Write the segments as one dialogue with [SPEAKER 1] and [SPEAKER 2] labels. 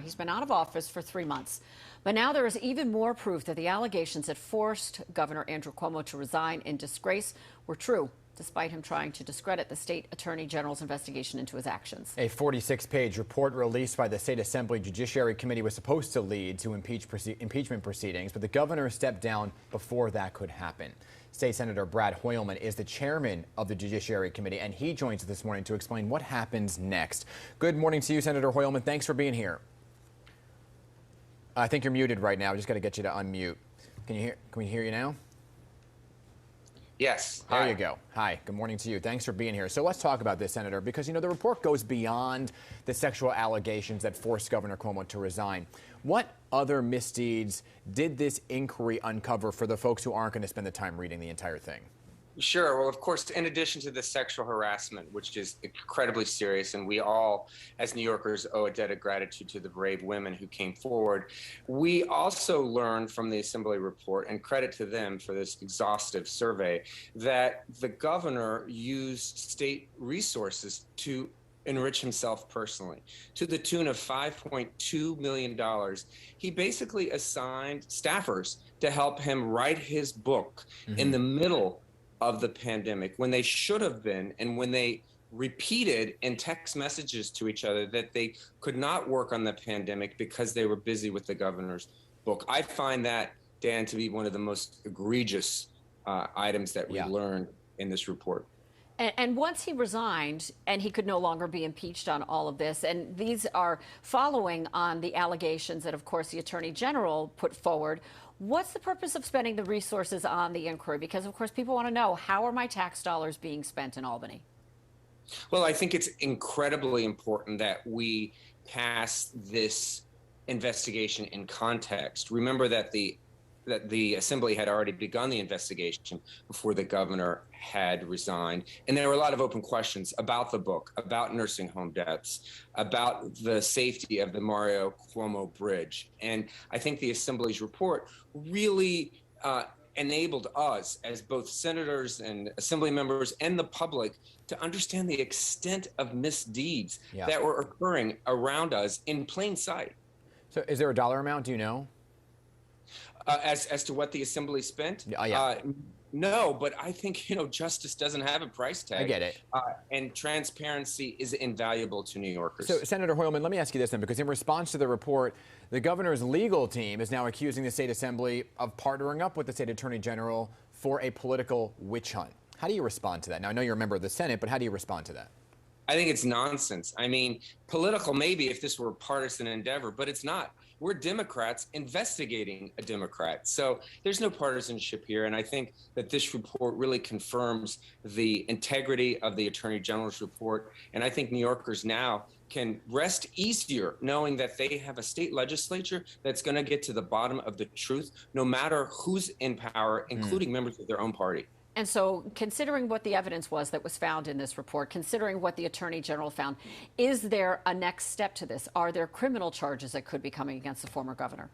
[SPEAKER 1] He's been out of office for 3 months. But now there is even more proof that the allegations that forced Governor Andrew Cuomo to resign in disgrace were true, despite him trying to discredit the state attorney general's investigation into his actions.
[SPEAKER 2] A 46-page report released by the State Assembly Judiciary Committee was supposed to lead to impeachment proceedings, but the governor stepped down before that could happen. State Senator Brad Hoylman is the chairman of the Judiciary Committee, and he joins us this morning to explain what happens next. Good morning to you, Senator Hoylman. Thanks for being here. I think you're muted right now. I just got to get you to unmute. Can we hear you now?
[SPEAKER 3] Yes.
[SPEAKER 2] There you go. Hi. Good morning to you. Thanks for being here. So let's talk about this, Senator, because, the report goes beyond the sexual allegations that forced Governor Cuomo to resign. What other misdeeds did this inquiry uncover for the folks who aren't going to spend the time reading the entire thing?
[SPEAKER 3] Sure. Well, of course, in addition to the sexual harassment, which is incredibly serious, and we all, as New Yorkers, owe a debt of gratitude to the brave women who came forward, we also learned from the Assembly report, and credit to them for this exhaustive survey, that the governor used state resources to enrich himself personally, to the tune of $5.2 million. He basically assigned staffers to help him write his book in the middle of the pandemic, when they should have been, and when they repeated in text messages to each other that they could not work on the pandemic because they were busy with the governor's book. I find that, Dan, to be one of the most egregious items that we learned in this report.
[SPEAKER 1] And once he resigned, and he could no longer be impeached on all of this, and these are following on the allegations that, of course, the Attorney General put forward. What's the purpose of spending the resources on the inquiry? Because, of course, people want to know, how are my tax dollars being spent in Albany?
[SPEAKER 3] Well, I think it's incredibly important that we pass this investigation in context. Remember that the Assembly had already begun the investigation before the governor had resigned. And there were a lot of open questions about the book, about nursing home deaths, about the safety of the Mario Cuomo Bridge. And I think the Assembly's report really enabled us, as both senators and Assembly members and the public, to understand the extent of misdeeds that were occurring around us in plain sight.
[SPEAKER 2] So is there a dollar amount? Do you know?
[SPEAKER 3] As to what the Assembly spent? No, but I think, justice doesn't have a price tag.
[SPEAKER 2] I get it.
[SPEAKER 3] And transparency is invaluable to New Yorkers.
[SPEAKER 2] So, Senator Hoylman, let me ask you this then, because in response to the report, the governor's legal team is now accusing the State Assembly of partnering up with the State Attorney General for a political witch hunt. How do you respond to that? Now, I know you're a member of the Senate, but how do you respond to that?
[SPEAKER 3] I think it's nonsense. I mean, political maybe if this were a partisan endeavor, but it's not. We're Democrats investigating a Democrat. So there's no partisanship here. And I think that this report really confirms the integrity of the Attorney General's report. And I think New Yorkers now can rest easier knowing that they have a state legislature that's going to get to the bottom of the truth, no matter who's in power, including members of their own party.
[SPEAKER 1] And so, considering what the evidence was that was found in this report, considering what the Attorney General found, is there a next step to this? Are there criminal charges that could be coming against the former governor?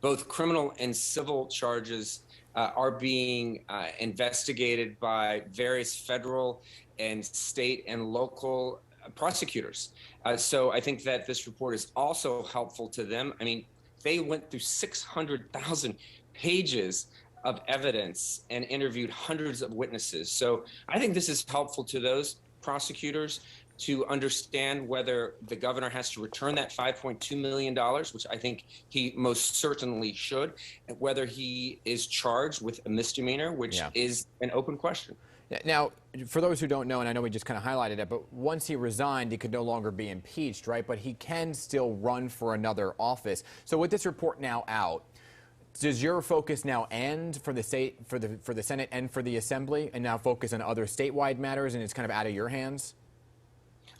[SPEAKER 3] Both criminal and civil charges are being investigated by various federal and state and local prosecutors. So I think that this report is also helpful to them. I mean, they went through 600,000 pages of evidence and interviewed hundreds of witnesses. So I think this is helpful to those prosecutors to understand whether the governor has to return that $5.2 million, which I think he most certainly should, and whether he is charged with a misdemeanor, which is an open question.
[SPEAKER 2] Now, for those who don't know, and I know we just kind of highlighted it, but once he resigned, he could no longer be impeached, right? But he can still run for another office. So with this report now out, does your focus now end for the state, for the Senate and for the Assembly, and now focus on other statewide matters, and it's kind of out of your hands?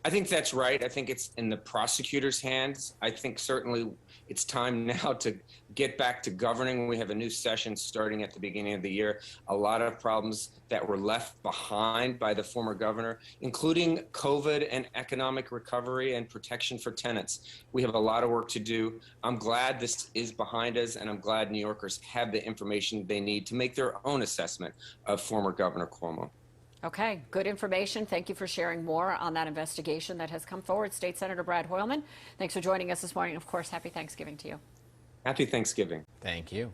[SPEAKER 3] I think that's right. I think it's in the prosecutor's hands. I think certainly it's time now to get back to governing. We have a new session starting at the beginning of the year. A lot of problems that were left behind by the former governor, including COVID and economic recovery and protection for tenants. We have a lot of work to do. I'm glad this is behind us, and I'm glad New Yorkers have the information they need to make their own assessment of former Governor Cuomo.
[SPEAKER 1] Okay, good information. Thank you for sharing more on that investigation that has come forward. State Senator Brad Hoylman, thanks for joining us this morning. Of course, happy Thanksgiving to you.
[SPEAKER 3] Happy Thanksgiving.
[SPEAKER 2] Thank you.